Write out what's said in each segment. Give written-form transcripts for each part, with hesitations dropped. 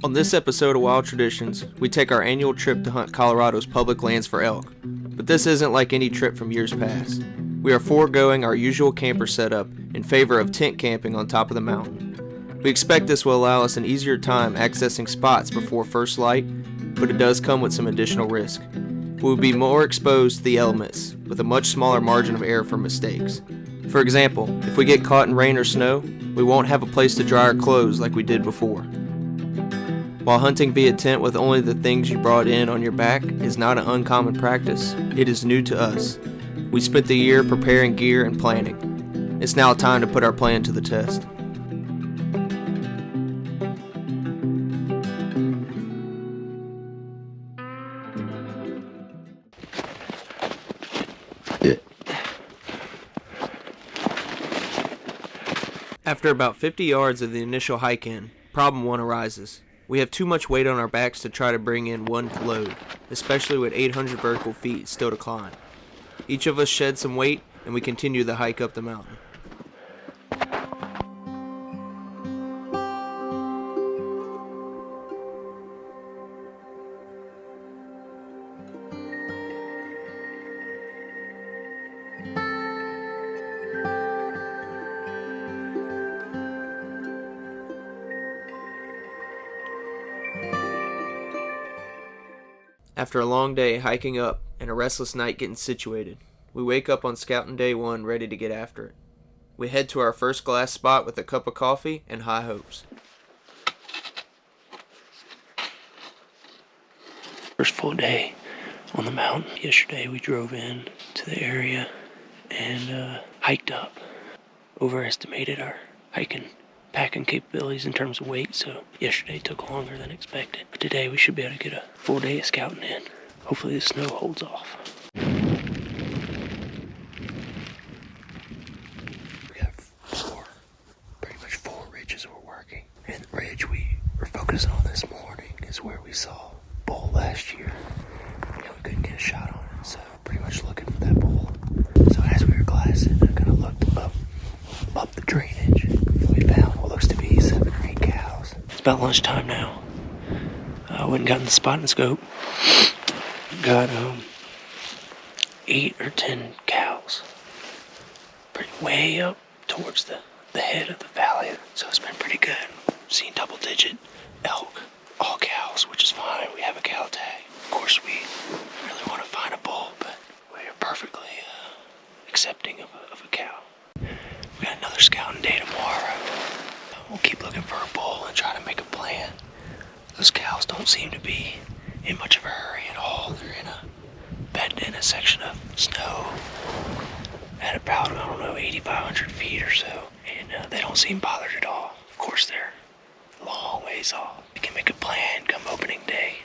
On this episode of Wild Traditions, we take our annual trip to hunt Colorado's public lands for elk. But this isn't like any trip from years past. We are foregoing our usual camper setup in favor of tent camping on top of the mountain. We expect this will allow us an easier time accessing spots before first light, but it does come with some additional risk. We will be more exposed to the elements, with a much smaller margin of error for mistakes. For example, if we get caught in rain or snow, we won't have a place to dry our clothes like we did before. While hunting via tent with only the things you brought in on your back is not an uncommon practice, it is new to us. We spent the year preparing gear and planning. It's now time to put our plan to the test. After about 50 yards of the initial hike in, problem 1 arises. We have too much weight on our backs to try to bring in one load, especially with 800 vertical feet still to climb. Each of us sheds some weight, and we continue the hike up the mountain. After a long day hiking up and a restless night getting situated, we wake up on scouting day 1 ready to get after it. We head to our first glass spot with a cup of coffee and high hopes. First full day on the mountain. Yesterday we drove in to the area and hiked up. Overestimated our packing capabilities in terms of weight, so yesterday took longer than expected. But today we should be able to get a full day of scouting in. Hopefully the snow holds off. We got pretty much four ridges we're working. And the ridge we were focusing on this morning is where we saw bull last year. We couldn't get a shot on it, so pretty much looking for that bull. So as we were glassing, I kind of looked up the drainage. We found what looks to be 7 or 8 cows. It's about lunchtime now. I went and got in the spot and scope. Got 8 or 10 cows. Pretty way up towards the head of the valley. So it's been pretty good. Seen double-digit elk, all cows, which is fine. We have a cow tag. Of course, we really want to find a bull, but we are perfectly accepting of a cow. We got another scouting day tomorrow. We'll keep looking for a bull and try to make a plan. Those cows don't seem to be in much of a hurry at all. They're bedded in a section of snow at about, 8,500 feet or so. And they don't seem bothered at all. Of course, they're a long ways off. We can make a plan come opening day,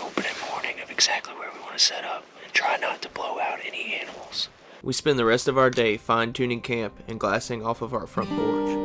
opening morning, of exactly where we want to set up and try not to blow out any animals. We spend the rest of our day fine-tuning camp and glassing off of our front porch.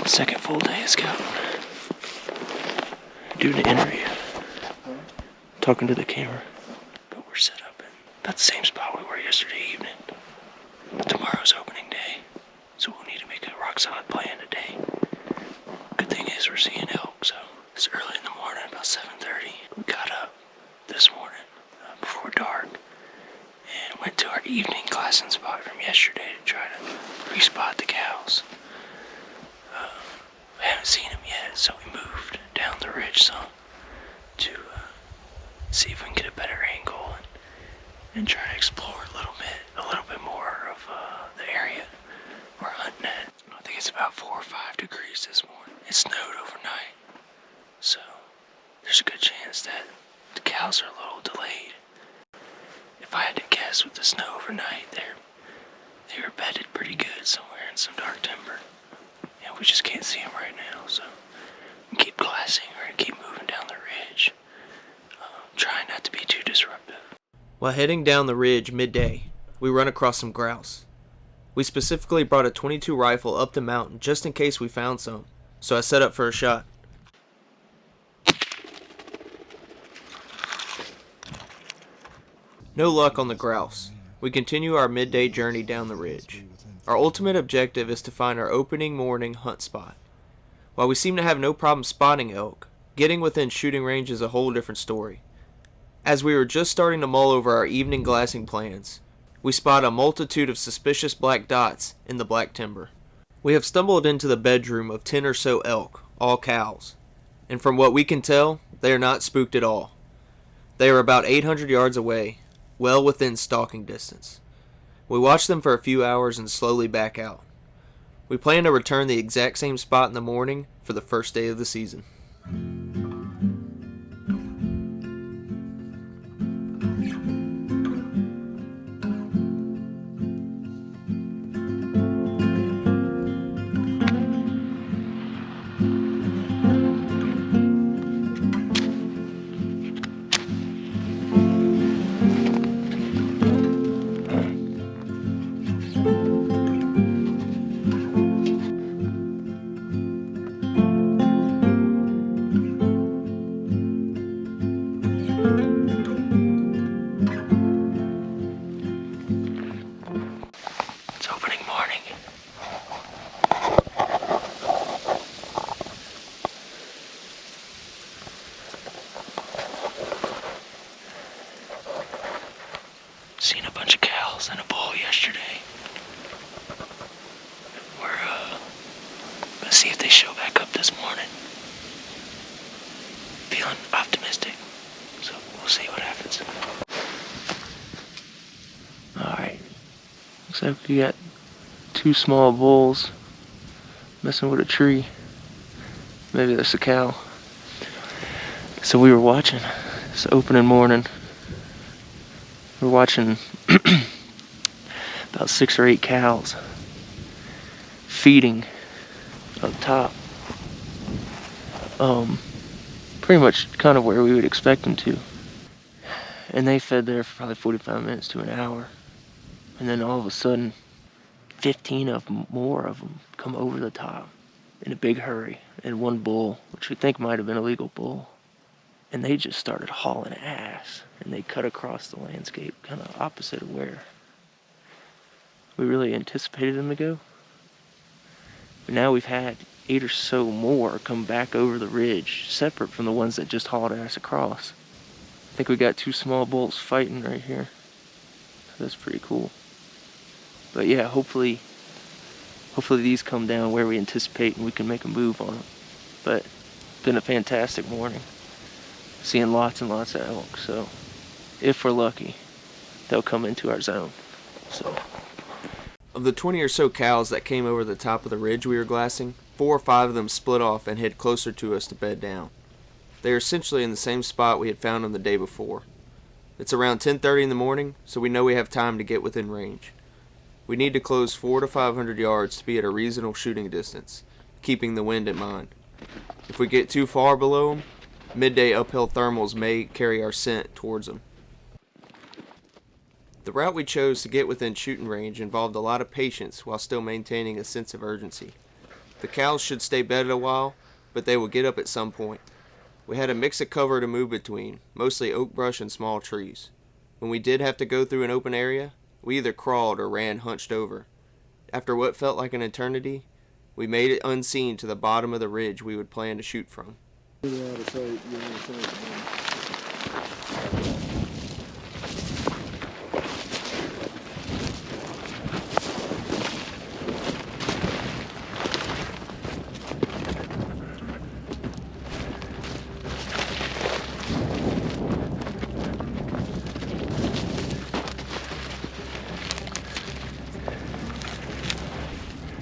Second full day of scouting. Doing an interview. Talking to the camera. But we're set up in about the same spot we were yesterday evening. Tomorrow's opening day, so we'll need to make a rock solid plan today. Good thing is we're seeing elk, so it's early in the morning, about 7:30. We got up this morning before dark and went to our evening glassing spot from yesterday to try to re-spot the cows. We haven't seen them yet, so we moved down the ridge some to see if we can get a better angle and try to explore a little bit more of the area we're hunting at. I think it's about 4 or 5 degrees this morning. It snowed overnight, so there's a good chance that the cows are a little delayed. If I had to guess, with the snow overnight, they were bedded pretty good somewhere in some dark timber. And We just can't see them right now, so we keep glassing. We're gonna keep moving down the ridge, trying not to be too disruptive. While heading down the ridge midday, we run across some grouse. We specifically brought a .22 rifle up the mountain just in case we found some, so I set up for a shot. No luck on the grouse. We continue our midday journey down the ridge. Our ultimate objective is to find our opening morning hunt spot. While we seem to have no problem spotting elk, getting within shooting range is a whole different story. As we were just starting to mull over our evening glassing plans, we spot a multitude of suspicious black dots in the black timber. We have stumbled into the bedroom of 10 or so elk, all cows, and from what we can tell, they are not spooked at all. They are about 800 yards away, well within stalking distance. We watch them for a few hours and slowly back out. We plan to return the exact same spot in the morning for the first day of the season. It's opening morning. Seen a bunch of cows and a bull yesterday. We're gonna see if they show back up this morning. Feeling optimistic, so we'll see what happens. Alright, looks like we got 2 small bulls messing with a tree. Maybe that's a cow. So we were watching this opening morning. We're watching about 6 or 8 cows feeding up top. Pretty much kind of where we would expect them to. And they fed there for probably 45 minutes to an hour. And then all of a sudden, 15 more of them come over the top in a big hurry. And one bull, which we think might have been a legal bull. And they just started hauling ass. And they cut across the landscape, kind of opposite of where we really anticipated them to go. But now we've had 8 or so more come back over the ridge, separate from the ones that just hauled ass across. I think we got 2 small bulls fighting right here. So that's pretty cool. But yeah, hopefully these come down where we anticipate and we can make a move on them. But it's been a fantastic morning. Seeing lots and lots of elk, so if we're lucky, they'll come into our zone. So Of the 20 or so cows that came over the top of the ridge we were glassing, 4 or 5 of them split off and hid closer to us to bed down. They are essentially in the same spot we had found them the day before. It's around 10:30 in the morning, so we know we have time to get within range. We need to close 400 to 500 yards to be at a reasonable shooting distance, keeping the wind in mind. If we get too far below them, midday uphill thermals may carry our scent towards them. The route we chose to get within shooting range involved a lot of patience while still maintaining a sense of urgency. The cows should stay bedded a while, but they will get up at some point. We had a mix of cover to move between, mostly oak brush and small trees. When we did have to go through an open area, we either crawled or ran hunched over. After what felt like an eternity, we made it unseen to the bottom of the ridge we would plan to shoot from.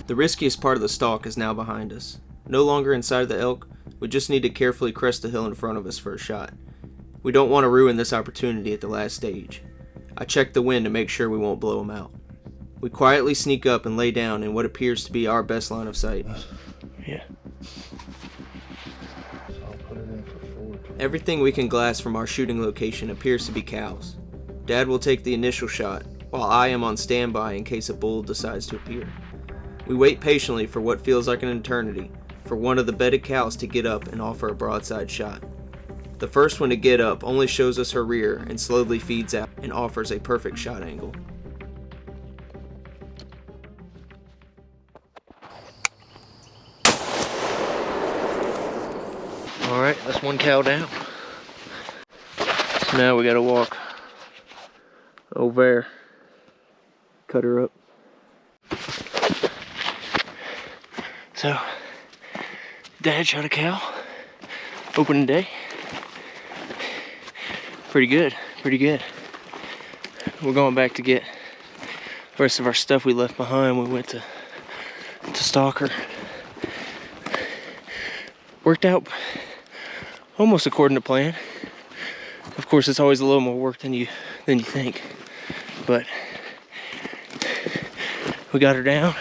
The riskiest part of the stalk is now behind us. No longer inside the elk, we just need to carefully crest the hill in front of us for a shot. We don't want to ruin this opportunity at the last stage. I check the wind to make sure we won't blow them out. We quietly sneak up and lay down in what appears to be our best line of sight. Yeah. I'll put it in for 4. Everything we can glass from our shooting location appears to be cows. Dad will take the initial shot, while I am on standby in case a bull decides to appear. We wait patiently for what feels like an eternity for one of the bedded cows to get up and offer a broadside shot. The first one to get up only shows us her rear and slowly feeds out and offers a perfect shot angle. Alright, that's one cow down. So now we gotta walk over there, cut her up. So, Dad shot a cow, opening day. Pretty good, pretty good. We're going back to get the rest of our stuff we left behind. We went to stalk her. Worked out almost according to plan. Of course, it's always a little more work than you think, but we got her down.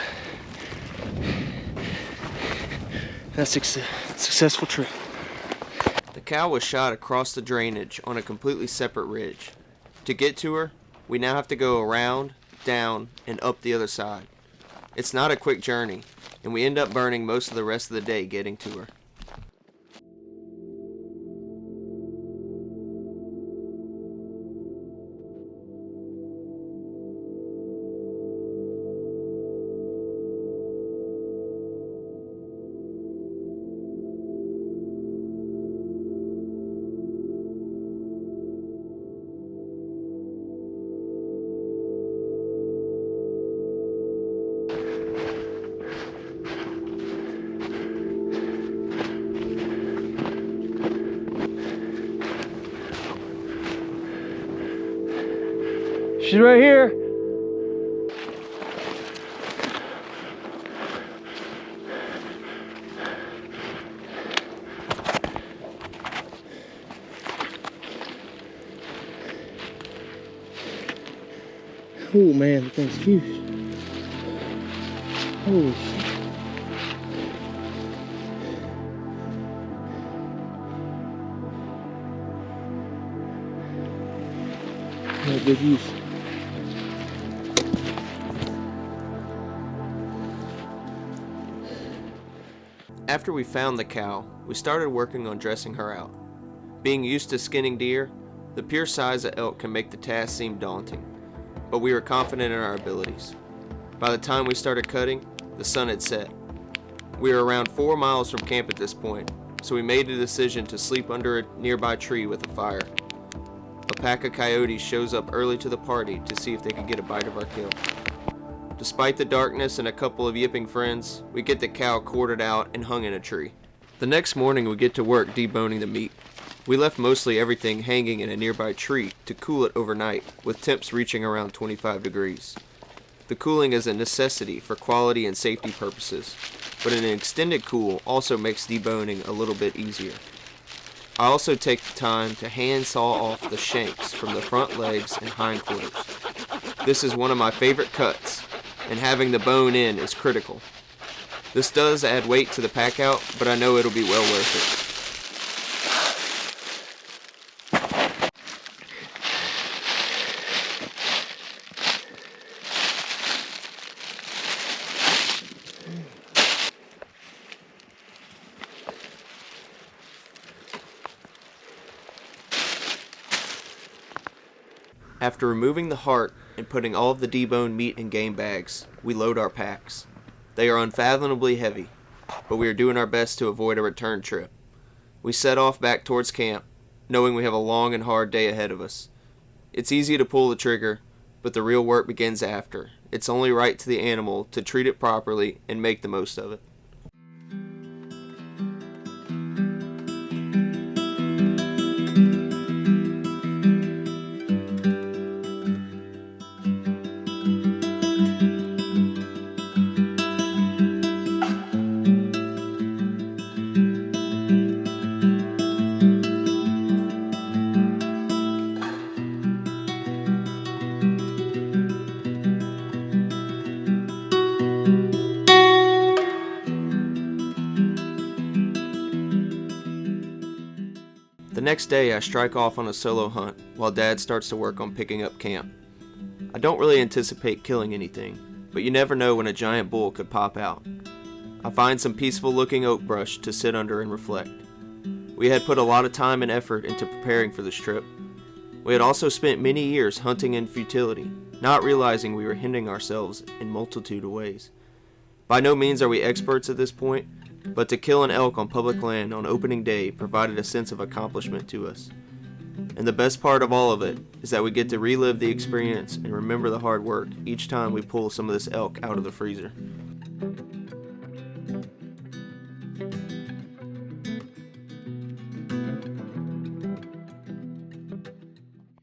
That's a successful trip. The cow was shot across the drainage on a completely separate ridge. To get to her, we now have to go around, down, and up the other side. It's not a quick journey, and we end up burning most of the rest of the day getting to her. She's right here. Oh man, the thing's huge. Holy shit. Yeah, good use. After we found the cow, we started working on dressing her out. Being used to skinning deer, the pure size of elk can make the task seem daunting, but we were confident in our abilities. By the time we started cutting, the sun had set. We were around 4 miles from camp at this point, so we made the decision to sleep under a nearby tree with a fire. A pack of coyotes shows up early to the party to see if they could get a bite of our kill. Despite the darkness and a couple of yipping friends, we get the cow quartered out and hung in a tree. The next morning we get to work deboning the meat. We left mostly everything hanging in a nearby tree to cool it overnight, with temps reaching around 25 degrees. The cooling is a necessity for quality and safety purposes, but an extended cool also makes deboning a little bit easier. I also take the time to hand saw off the shanks from the front legs and hindquarters. This is one of my favorite cuts, and having the bone in is critical. This does add weight to the pack out, but I know it'll be well worth it. After removing the heart and putting all of the deboned meat in game bags, we load our packs. They are unfathomably heavy, but we are doing our best to avoid a return trip. We set off back towards camp, knowing we have a long and hard day ahead of us. It's easy to pull the trigger, but the real work begins after. It's only right to the animal to treat it properly and make the most of it. next day, I strike off on a solo hunt while Dad starts to work on picking up camp. I don't really anticipate killing anything, but you never know when a giant bull could pop out. I find some peaceful looking oak brush to sit under and reflect. We had put a lot of time and effort into preparing for this trip. We had also spent many years hunting in futility, not realizing we were hindering ourselves in multitude of ways. By no means are we experts at this point, but to kill an elk on public land on opening day provided a sense of accomplishment to us. And the best part of all of it is that we get to relive the experience and remember the hard work each time we pull some of this elk out of the freezer.